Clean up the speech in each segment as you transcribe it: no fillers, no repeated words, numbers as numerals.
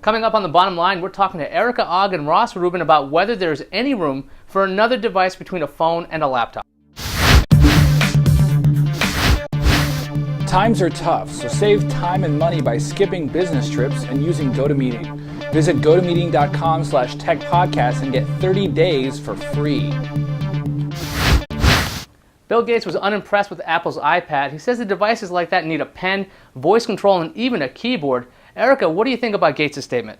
Coming up on the bottom line, we're talking to Erica Ogg and Ross Rubin about whether there's any room for another device between a phone and a laptop. Times are tough, so save time and money by skipping business trips and using GoToMeeting. Visit gotomeeting.com/techpodcast and get 30 days for free. Bill Gates was unimpressed with Apple's iPad. He says the devices like that need a pen, voice control, and even a keyboard. Erica, what do you think about Gates' statement?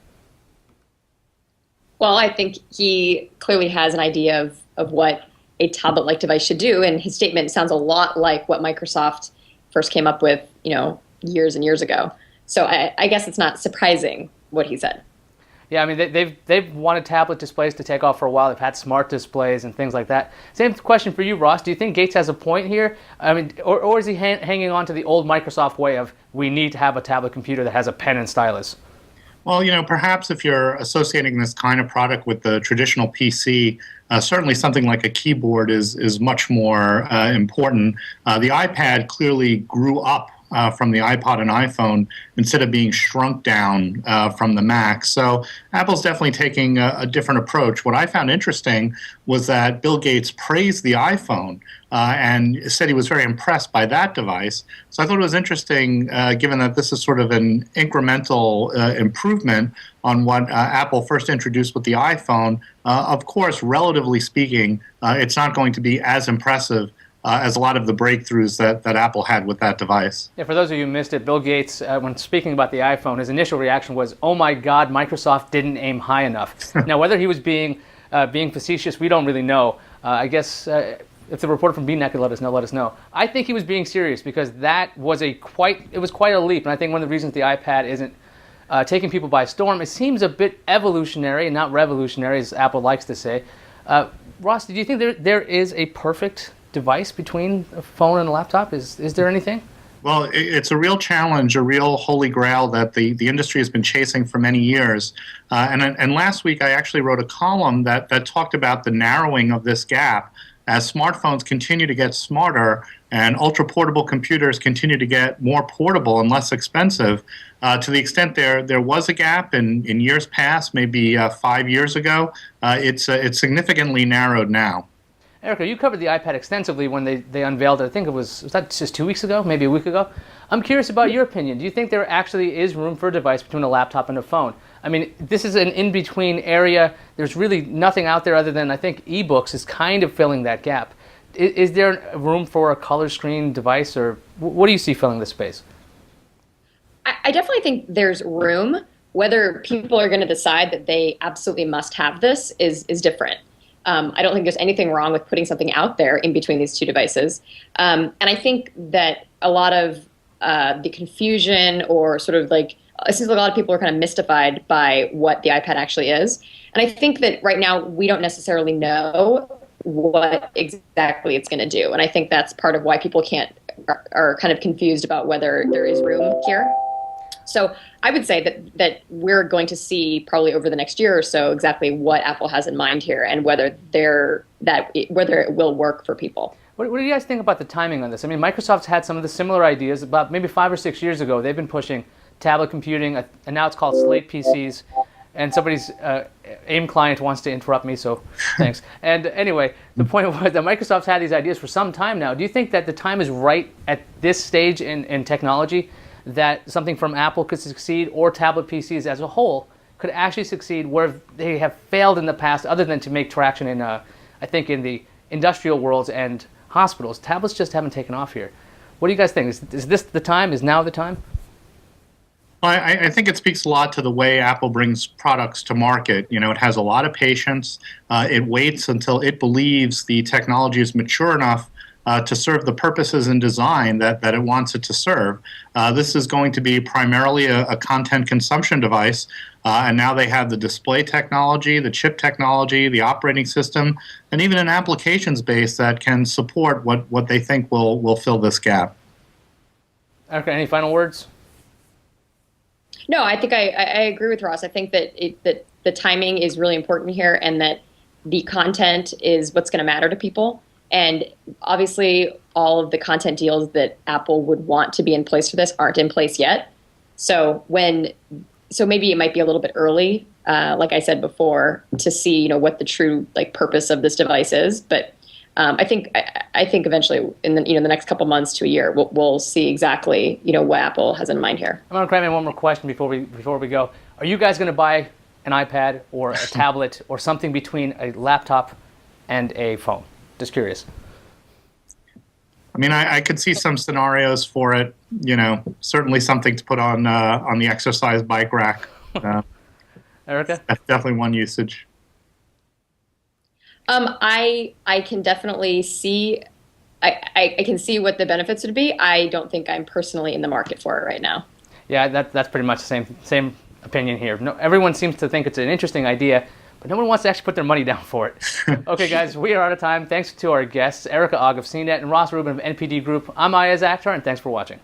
Well, I think he clearly has an idea of what a tablet-like device should do, and his statement sounds a lot like what Microsoft first came up with, years and years ago. So I guess it's not surprising what he said. Yeah, I mean, they've wanted tablet displays to take off for a while. They've had smart displays and things like that. Same question for you, Ross. Do you think Gates has a point here? I mean, or is he hanging on to the old Microsoft way of we need to have a tablet computer that has a pen and stylus? Well, perhaps if you're associating this kind of product with the traditional PC, certainly something like a keyboard is much more important. The iPad clearly grew up from the iPod and iPhone instead of being shrunk down from the Mac. So Apple's definitely taking a different approach. What I found interesting was that Bill Gates praised the iPhone and said he was very impressed by that device. So I thought it was interesting, given that this is sort of an incremental improvement on what Apple first introduced with the iPhone. Of course, relatively speaking, it's not going to be as impressive as a lot of the breakthroughs that Apple had with that device. Yeah, for those of you who missed it, Bill Gates, when speaking about the iPhone, his initial reaction was, "Oh my God, Microsoft didn't aim high enough." Now, whether he was being facetious, we don't really know. I guess if the reporter from BNet could let us know. I think he was being serious because that was quite a leap, and I think one of the reasons the iPad isn't taking people by storm, it seems a bit evolutionary and not revolutionary, as Apple likes to say. Ross, do you think there is a perfect device between a phone and a laptop? Is there anything? Well, it's a real challenge, a real holy grail that the industry has been chasing for many years. And last week I actually wrote a column that talked about the narrowing of this gap as smartphones continue to get smarter and ultra-portable computers continue to get more portable and less expensive. To the extent there was a gap in years past, maybe 5 years ago, it's significantly narrowed now. Erica, you covered the iPad extensively when they unveiled it. I think was that just 2 weeks ago, maybe a week ago? I'm curious about your opinion. Do you think there actually is room for a device between a laptop and a phone? I mean, this is an in-between area. There's really nothing out there other than, I think, ebooks is kind of filling that gap. Is there room for a color screen device, or what do you see filling this space? I definitely think there's room. Whether people are going to decide that they absolutely must have this is different. I don't think there's anything wrong with putting something out there in between these two devices. And I think that a lot of the confusion or sort of it seems like a lot of people are kind of mystified by what the iPad actually is. And I think that right now we don't necessarily know what exactly it's going to do. And I think that's part of why people are kind of confused about whether there is room here. So I would say that we're going to see probably over the next year or so exactly what Apple has in mind here and whether it will work for people. What do you guys think about the timing on this? I mean, Microsoft's had some of the similar ideas about maybe 5 or 6 years ago. They've been pushing tablet computing, and now it's called Slate PCs. And somebody's AIM client wants to interrupt me, so thanks. And anyway, the point was that Microsoft's had these ideas for some time now. Do you think that the time is right at this stage in technology that something from Apple could succeed, or tablet PCs as a whole could actually succeed where they have failed in the past, other than to make traction in, I think, in the industrial worlds and hospitals? Tablets just haven't taken off here. What do you guys think? Is this the time? Is now the time? I think it speaks a lot to the way Apple brings products to market. It has a lot of patience. It waits until it believes the technology is mature enough to serve the purposes and design that it wants it to serve. This is going to be primarily a content consumption device, and now they have the display technology, the chip technology, the operating system, and even an applications base that can support what they think will fill this gap. Okay, any final words? No, I think I agree with Ross. I think that the timing is really important here, and that the content is what's going to matter to people. And obviously, all of the content deals that Apple would want to be in place for this aren't in place yet. So when so maybe it might be a little bit early, like I said before, to see what the true purpose of this device is. But I think eventually in the next couple months to a year we'll see exactly what Apple has in mind here. I'm going to cram in one more question before we go. Are you guys going to buy an iPad or a tablet or something between a laptop and a phone? Just curious. I mean, I could see some scenarios for it. Certainly something to put on the exercise bike rack. Erica? That's definitely one usage. I can definitely see. I can see what the benefits would be. I don't think I'm personally in the market for it right now. Yeah, that's pretty much the same opinion here. No, everyone seems to think it's an interesting idea, but no one wants to actually put their money down for it. Okay, guys, we are out of time. Thanks to our guests, Erica Ogg of CNET and Ross Rubin of NPD Group. I'm Ayaz Akhtar, and thanks for watching.